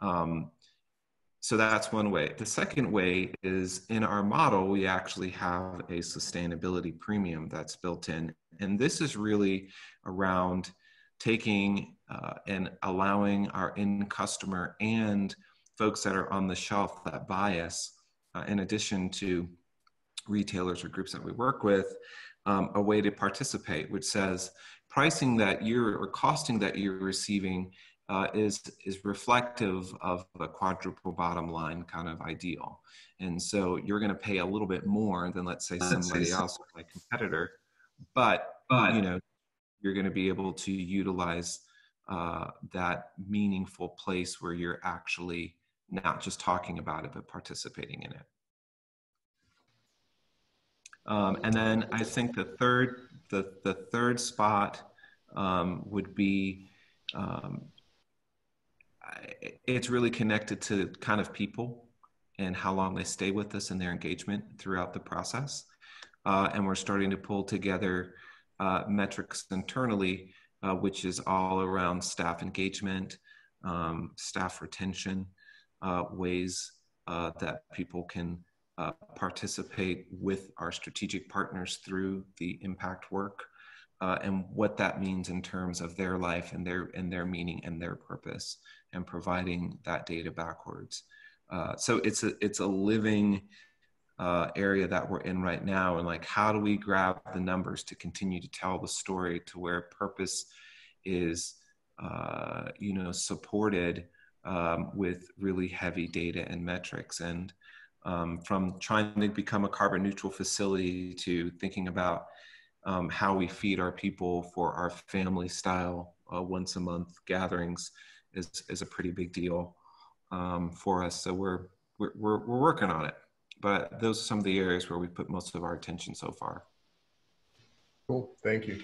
So that's one way. The second way is in our model, we actually have a sustainability premium that's built in. And this is really around taking and allowing our end customer and folks that are on the shelf that buy us, in addition to retailers or groups that we work with, a way to participate, which says pricing that or costing that you're receiving is reflective of a quadruple bottom line kind of ideal. And so you're going to pay a little bit more than, let's say, somebody else, my competitor, but you know, you're going to be able to utilize that meaningful place where you're actually not just talking about it, but participating in it. And then I think the third spot would be, it's really connected to kind of people and how long they stay with us and their engagement throughout the process. And we're starting to pull together metrics internally, which is all around staff engagement, staff retention, ways that people can participate with our strategic partners through the impact work, and what that means in terms of their life and their meaning and their purpose, and providing that data backwards. So it's a living area that we're in right now, and like, how do we grab the numbers to continue to tell the story to where purpose is you know, supported with really heavy data and metrics. And from trying to become a carbon neutral facility to thinking about how we feed our people for our family style once a month gatherings is a pretty big deal for us. So we're working on it, but those are some of the areas where we put most of our attention so far. Cool, thank you.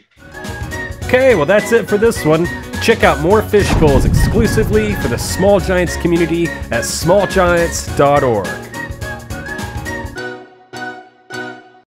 Okay, well that's it for this one. Check out more Fishbowls exclusively for the Small Giants community at smallgiants.org.